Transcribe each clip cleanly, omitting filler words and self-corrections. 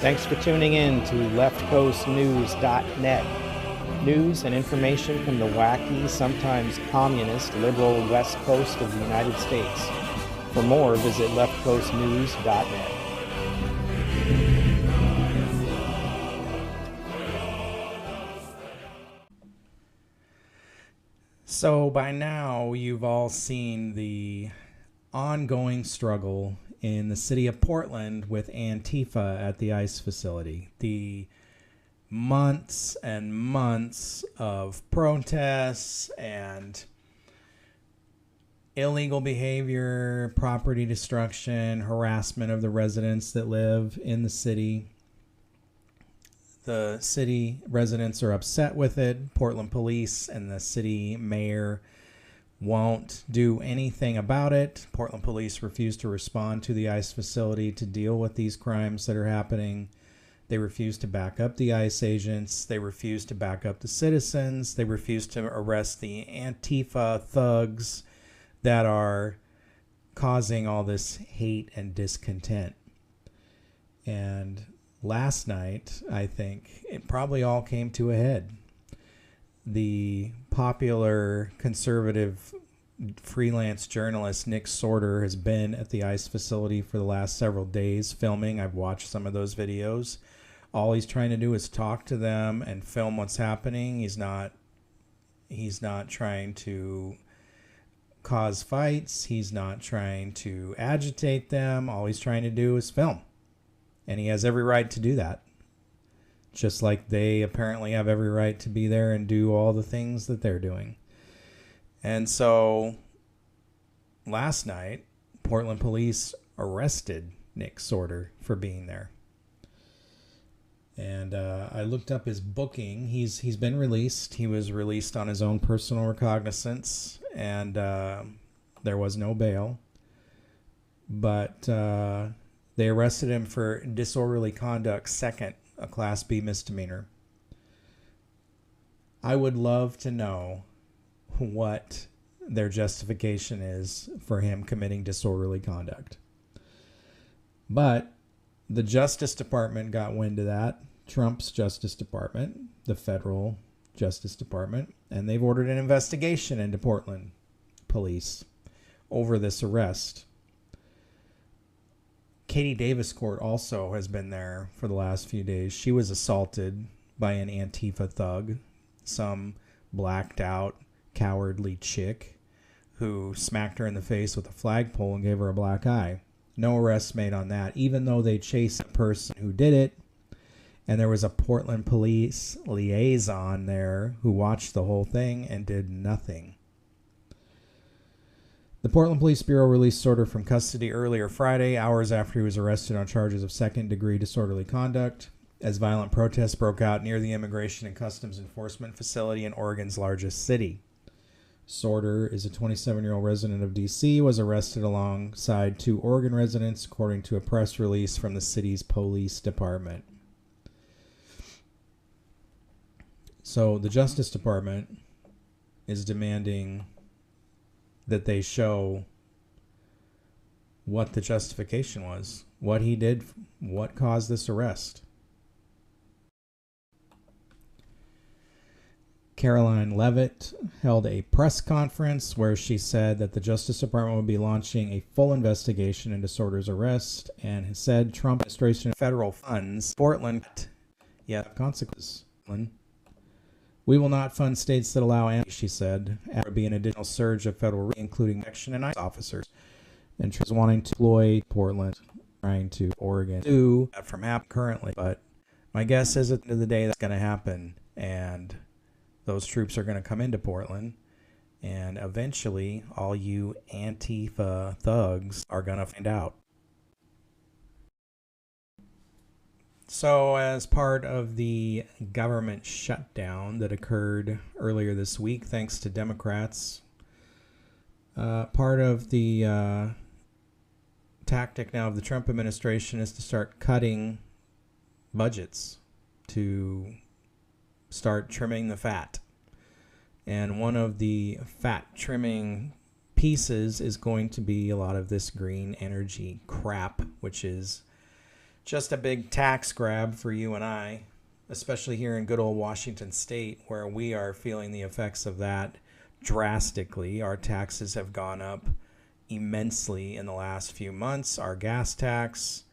Thanks for tuning in to leftcoastnews.net. News and information from the wacky, sometimes communist, liberal west coast of the United States. For more, visit leftcoastnews.net. So by now, you've all seen the ongoing struggle in the city of Portland with Antifa at the ICE facility. The months and months of protests and illegal behavior, property destruction, harassment of the residents that live in the city. The city residents are upset with it. Portland police and the city mayor won't do anything about it. Portland police refuse to respond to the ICE facility to deal with these crimes that are happening. They refuse to back up the ICE agents. They refuse to back up the citizens. They refuse to arrest the Antifa thugs that are causing all this hate and discontent. And last night, I think, it probably all came to a head. The popular conservative freelance journalist Nick Sorter has been at the ICE facility for the last several days filming. I've watched some of those videos. All he's trying to do is talk to them and film what's happening. He's not trying to cause fights. He's not trying to agitate them. All he's trying to do is film. And he has every right to do that. Just like they apparently have every right to be there and do all the things that they're doing. And so last night, Portland police arrested Nick Sorter for being there. And I looked up his booking. He's been released. He was released on his own personal recognizance, and there was no bail. But they arrested him for disorderly conduct, second, a Class B misdemeanor. I would love to know what their justification is for him committing disorderly conduct. But the Justice Department got wind of that, Trump's Justice Department, the federal Justice Department, and they've ordered an investigation into Portland police over this arrest. Katie Davis Court also has been there for the last few days. She was assaulted by an Antifa thug, some blacked out, cowardly chick who smacked her in the face with a flagpole and gave her a black eye. No arrests made on that, even though they chased the person who did it. And there was a Portland police liaison there who watched the whole thing and did nothing. The Portland Police Bureau released Sorter from custody earlier Friday, hours after he was arrested on charges of second-degree disorderly conduct, as violent protests broke out near the Immigration and Customs Enforcement facility in Oregon's largest city. Sorter is a 27-year-old resident of D.C., was arrested alongside 2 Oregon residents, according to a press release from the city's police department. So the Justice Department is demanding that they show what the justification was, what he did, what caused this arrest. Caroline Leavitt held a press conference where she said that the Justice Department would be launching a full investigation into Sorter's arrest and said Trump administration federal funds Portland yet consequences. We will not fund states that allow Antifa, she said, after be an additional surge of federal, including action and ICE officers. And she's wanting to deploy Portland, trying to Oregon do that from happening currently. But my guess is at the end of the day that's going to happen, and those troops are going to come into Portland, and eventually all you Antifa thugs are going to find out. So as part of the government shutdown that occurred earlier this week, thanks to Democrats, part of the tactic now of the Trump administration is to start cutting budgets, to start trimming the fat. And one of the fat trimming pieces is going to be a lot of this green energy crap, which is just a big tax grab for you and I, especially here in good old Washington State, where we are feeling the effects of that drastically. Our taxes have gone up immensely in the last few months. Our gas tax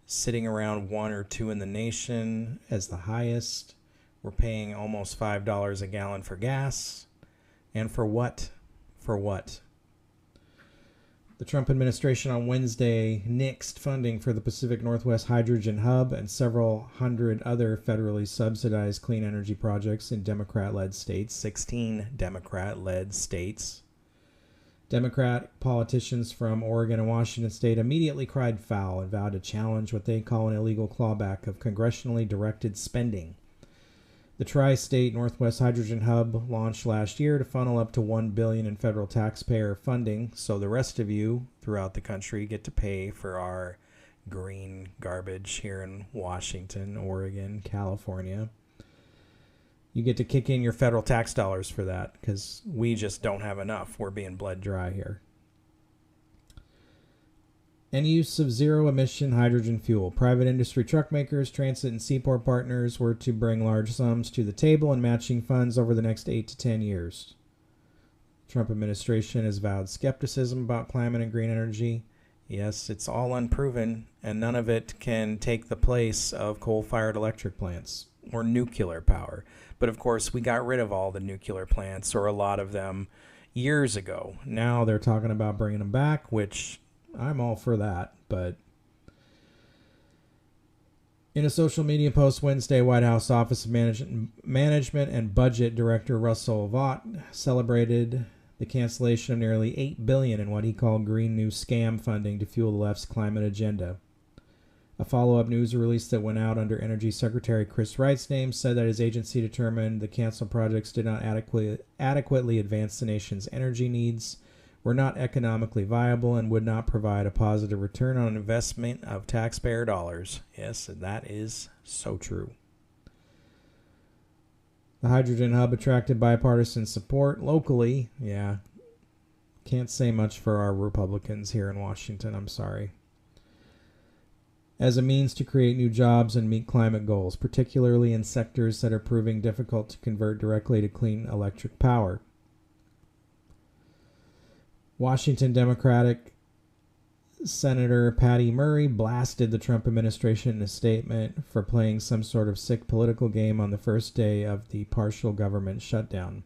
sitting around 1 or 2 in the nation as the highest. We're paying almost $5 a gallon for gas. And for what? For what? The Trump administration on Wednesday nixed funding for the Pacific Northwest Hydrogen Hub and several hundred other federally subsidized clean energy projects in Democrat-led states, 16 Democrat-led states. Democrat politicians from Oregon and Washington State immediately cried foul and vowed to challenge what they call an illegal clawback of congressionally directed spending. The Tri-State Northwest Hydrogen Hub launched last year to funnel up to $1 billion in federal taxpayer funding, so the rest of you throughout the country get to pay for our green garbage here in Washington, Oregon, California. You get to kick in your federal tax dollars for that because we just don't have enough. We're being bled dry here. And use of zero-emission hydrogen fuel. Private industry truck makers, transit, and seaport partners were to bring large sums to the table in matching funds over the next 8 to 10 years. Trump administration has vowed skepticism about climate and green energy. Yes, it's all unproven, and none of it can take the place of coal-fired electric plants or nuclear power. But of course, we got rid of all the nuclear plants, or a lot of them, years ago. Now they're talking about bringing them back, which I'm all for that, but in a social media post Wednesday, White House Office of Management and Budget Director Russell Vought celebrated the cancellation of nearly $8 billion in what he called green new scam funding to fuel the left's climate agenda. A follow-up news release that went out under Energy Secretary Chris Wright's name said that his agency determined the canceled projects did not adequately advance the nation's energy needs, were not economically viable, and would not provide a positive return on investment of taxpayer dollars. Yes, that is so true. The hydrogen hub attracted bipartisan support locally. Yeah, can't say much for our Republicans here in Washington, I'm sorry. As a means to create new jobs and meet climate goals, particularly in sectors that are proving difficult to convert directly to clean electric power. Washington Democratic Senator Patty Murray blasted the Trump administration in a statement for playing some sort of sick political game on the first day of the partial government shutdown.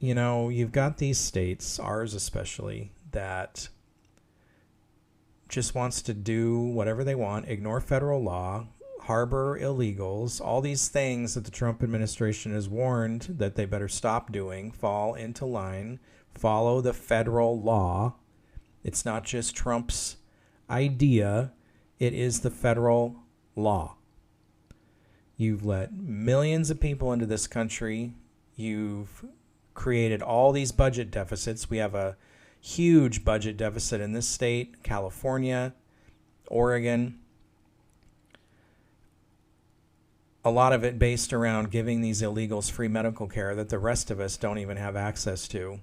You know, you've got these states, ours especially, that just wants to do whatever they want, ignore federal law, harbor illegals, all these things that the Trump administration has warned that they better stop doing, fall into line, follow the federal law. It's not just Trump's idea, it is the federal law. You've let millions of people into this country. You've created all these budget deficits. We have a huge budget deficit in this state, California, Oregon. A lot of it based around giving these illegals free medical care that the rest of us don't even have access to.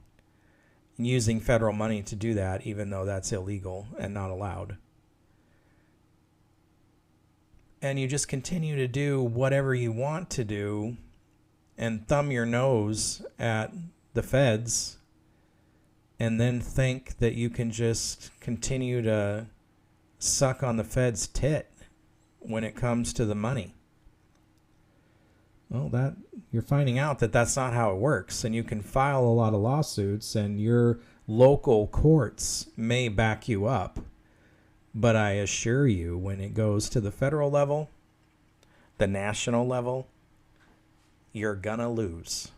And using federal money to do that, even though that's illegal and not allowed. And you just continue to do whatever you want to do and thumb your nose at the feds and then think that you can just continue to suck on the feds' tit when it comes to the money. Well, that you're finding out that that's not how it works, and you can file a lot of lawsuits, and your local courts may back you up. But I assure you, when it goes to the federal level, the national level, you're gonna lose.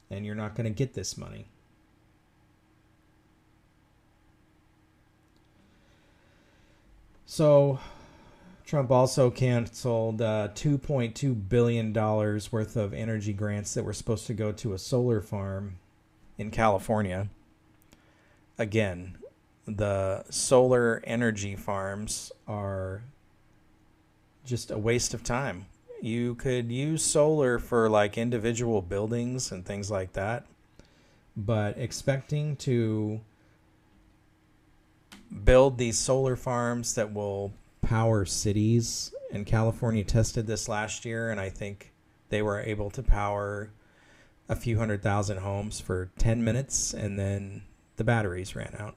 And you're not gonna get this money. So Trump also canceled $2.2 billion worth of energy grants that were supposed to go to a solar farm in California. Again, the solar energy farms are just a waste of time. You could use solar for like individual buildings and things like that, but expecting to build these solar farms that will power cities. And California tested this last year, and I think they were able to power a few 100,000 homes for 10 minutes, and then the batteries ran out.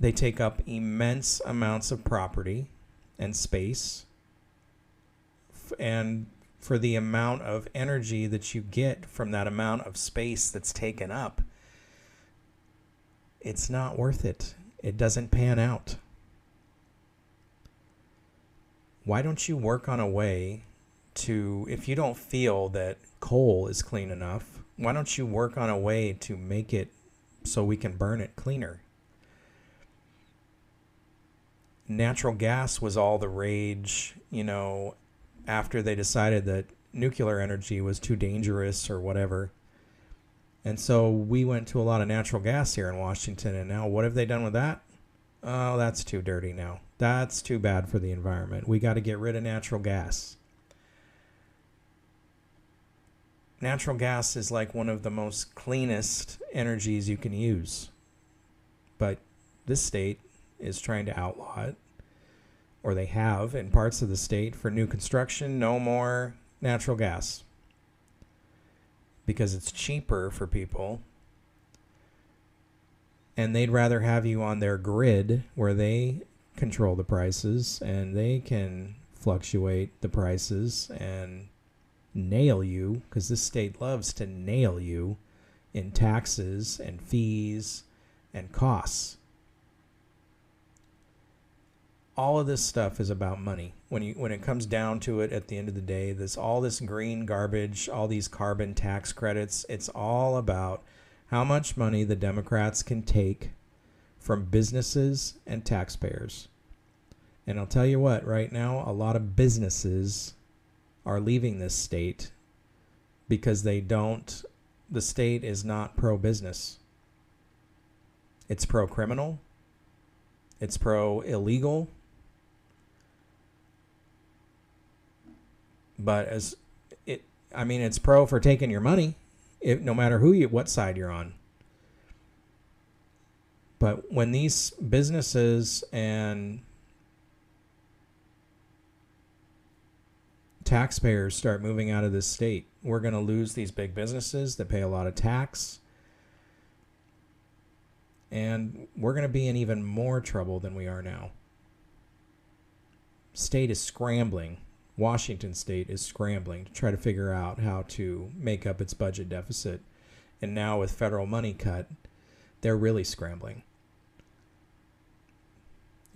They take up immense amounts of property and space, and for the amount of energy that you get from that amount of space that's taken up, it's not worth it. It doesn't pan out. Why don't you work on a way to, if you don't feel that coal is clean enough, why don't you work on a way to make it so we can burn it cleaner? Natural gas was all the rage, after they decided that nuclear energy was too dangerous or whatever. And so we went to a lot of natural gas here in Washington, and now what have they done with that? Oh, that's too dirty now. That's too bad for the environment. We got to get rid of natural gas. Natural gas is like one of the most cleanest energies you can use. But this state is trying to outlaw it, or they have in parts of the state. For new construction, no more natural gas, because it's cheaper for people, and they'd rather have you on their grid where they control the prices and they can fluctuate the prices and nail you, because this state loves to nail you in taxes and fees and costs. All of this stuff is about money. When it comes down to it, at the end of the day, all this green garbage, all these carbon tax credits, it's all about how much money the Democrats can take from businesses and taxpayers. And I'll tell you what, right now, a lot of businesses are leaving this state because the state is not pro-business. It's pro-criminal. It's pro-illegal. But it's pro for taking your money, no matter what side you're on. But when these businesses and taxpayers start moving out of this state, we're going to lose these big businesses that pay a lot of tax. And we're going to be in even more trouble than we are now. State is scrambling. Washington State is scrambling to try to figure out how to make up its budget deficit. And now with federal money cut, they're really scrambling.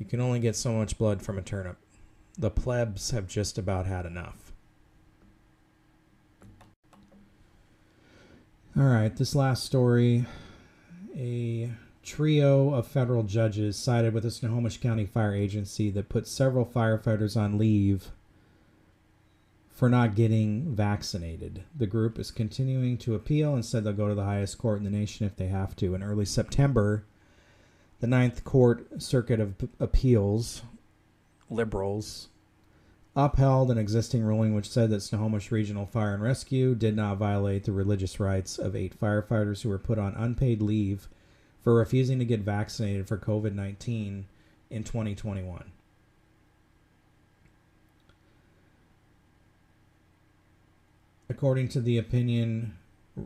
You can only get so much blood from a turnip. The plebs have just about had enough. All right, this last story, a trio of federal judges sided with the Snohomish County Fire Agency that put several firefighters on leave for not getting vaccinated. The group is continuing to appeal and said they'll go to the highest court in the nation if they have to. In early September, the Ninth Court Circuit of Appeals, liberals, upheld an existing ruling which said that Snohomish Regional Fire and Rescue did not violate the religious rights of 8 firefighters who were put on unpaid leave for refusing to get vaccinated for COVID-19 in 2021. According to the opinion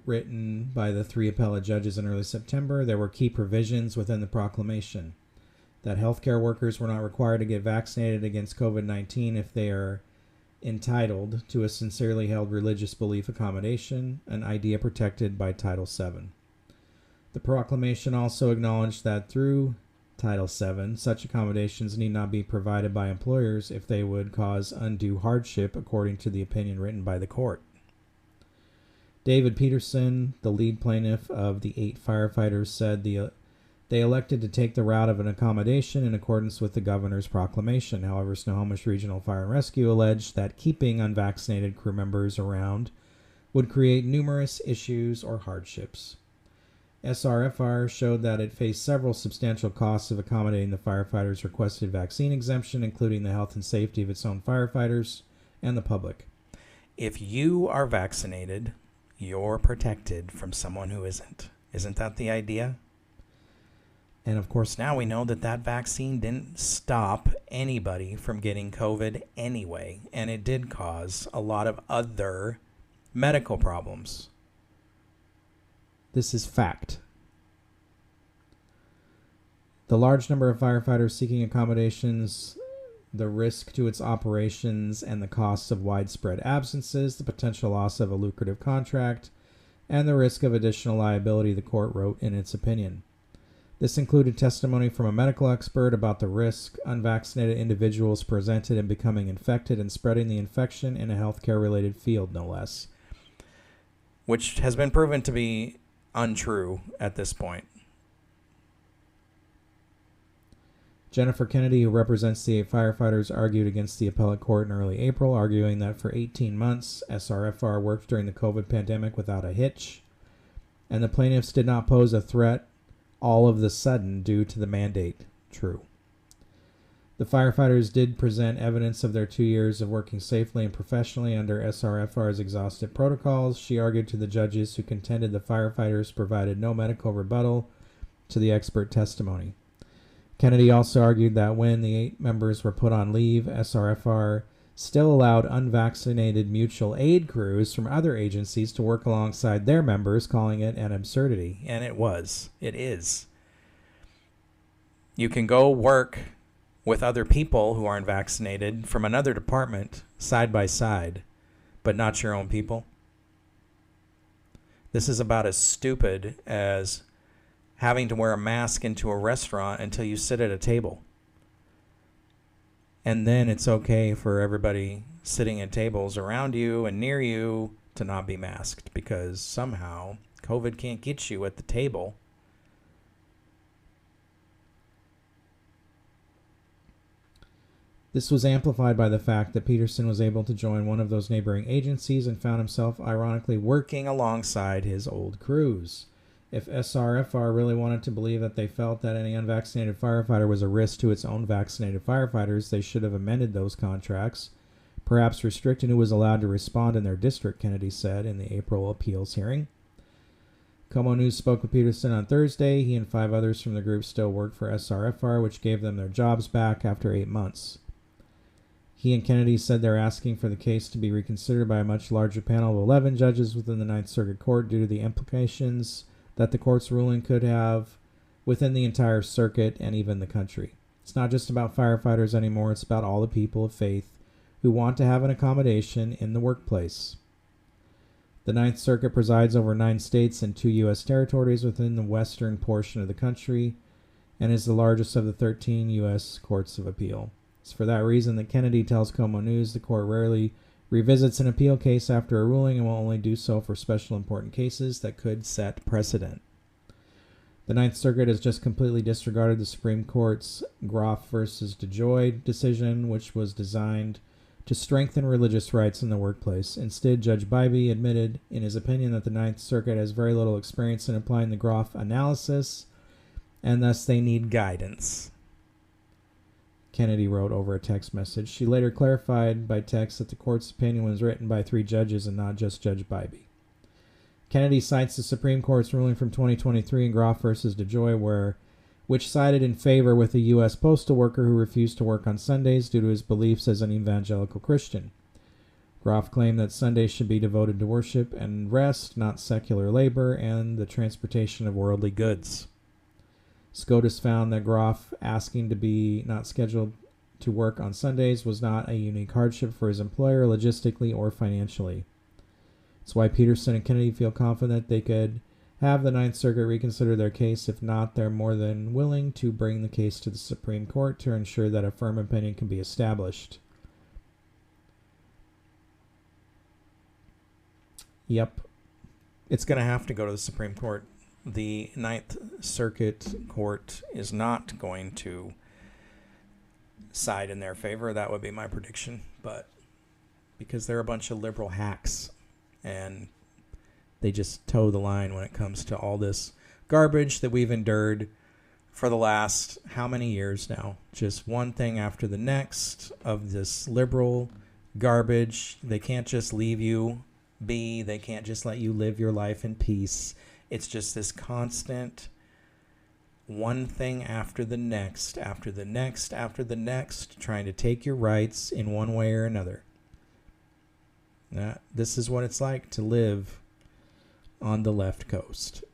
written by the 3 appellate judges in early September, there were key provisions within the proclamation that healthcare workers were not required to get vaccinated against COVID-19 if they are entitled to a sincerely held religious belief accommodation, an idea protected by Title VII. The proclamation also acknowledged that through Title VII, such accommodations need not be provided by employers if they would cause undue hardship, according to the opinion written by the court. David Peterson, the lead plaintiff of the 8 firefighters, said they elected to take the route of an accommodation in accordance with the governor's proclamation. However, Snohomish Regional Fire and Rescue alleged that keeping unvaccinated crew members around would create numerous issues or hardships. SRFR showed that it faced several substantial costs of accommodating the firefighters' requested vaccine exemption, including the health and safety of its own firefighters and the public. If you are vaccinated, you're protected from someone who isn't. Isn't that the idea? And of course, now we know that that vaccine didn't stop anybody from getting COVID anyway. And it did cause a lot of other medical problems. This is fact. The large number of firefighters seeking accommodations, the risk to its operations, and the costs of widespread absences, the potential loss of a lucrative contract, and the risk of additional liability, the court wrote in its opinion. This included testimony from a medical expert about the risk unvaccinated individuals presented in becoming infected and spreading the infection in a healthcare-related field, no less, which has been proven to be untrue at this point. Jennifer Kennedy, who represents the 8 firefighters, argued against the appellate court in early April, arguing that for 18 months, SRFR worked during the COVID pandemic without a hitch, and the plaintiffs did not pose a threat all of the sudden due to the mandate. True. The firefighters did present evidence of their 2 years of working safely and professionally under SRFR's exhaustive protocols. She argued to the judges who contended the firefighters provided no medical rebuttal to the expert testimony. Kennedy also argued that when the 8 members were put on leave, SRFR still allowed unvaccinated mutual aid crews from other agencies to work alongside their members, calling it an absurdity. And it was. It is. You can go work with other people who aren't vaccinated from another department side by side, but not your own people. This is about as stupid as having to wear a mask into a restaurant until you sit at a table. And then it's okay for everybody sitting at tables around you and near you to not be masked because somehow COVID can't get you at the table. This was amplified by the fact that Peterson was able to join one of those neighboring agencies and found himself ironically working alongside his old crews. If SRFR really wanted to believe that they felt that any unvaccinated firefighter was a risk to its own vaccinated firefighters, they should have amended those contracts, perhaps restricting who was allowed to respond in their district, Kennedy said in the April appeals hearing. Como News spoke with Peterson on Thursday. He and 5 others from the group still work for SRFR, which gave them their jobs back after 8 months. He and Kennedy said they're asking for the case to be reconsidered by a much larger panel of 11 judges within the Ninth Circuit Court due to the implications that the court's ruling could have within the entire circuit and even the country. It's not just about firefighters anymore, it's about all the people of faith who want to have an accommodation in the workplace. The Ninth Circuit presides over 9 states and 2 U.S. territories within the western portion of the country and is the largest of the 13 U.S. courts of appeal. It's for that reason that Kennedy tells Como News the court rarely revisits an appeal case after a ruling and will only do so for special important cases that could set precedent. The Ninth Circuit has just completely disregarded the Supreme Court's Groff versus DeJoy decision, which was designed to strengthen religious rights in the workplace. Instead, Judge Bybee admitted in his opinion that the Ninth Circuit has very little experience in applying the Groff analysis, and thus they need guidance. Kennedy wrote over a text message. She later clarified by text that the court's opinion was written by 3 judges and not just Judge Bybee. Kennedy cites the Supreme Court's ruling from 2023 in Groff versus DeJoy, which sided in favor with a U.S. postal worker who refused to work on Sundays due to his beliefs as an evangelical Christian. Groff claimed that Sundays should be devoted to worship and rest, not secular labor and the transportation of worldly goods. SCOTUS found that Groff asking to be not scheduled to work on Sundays was not a unique hardship for his employer logistically or financially. It's why Peterson and Kennedy feel confident they could have the Ninth Circuit reconsider their case. If not, they're more than willing to bring the case to the Supreme Court to ensure that a firm opinion can be established. Yep. It's going to have to go to the Supreme Court. The Ninth Circuit Court is not going to side in their favor. That would be my prediction. But because they're a bunch of liberal hacks and they just toe the line when it comes to all this garbage that we've endured for the last how many years now? Just one thing after the next of this liberal garbage. They can't just leave you be. They can't just let you live your life in peace. It's just this constant one thing after the next, after the next, after the next, trying to take your rights in one way or another. This is what it's like to live on the left coast.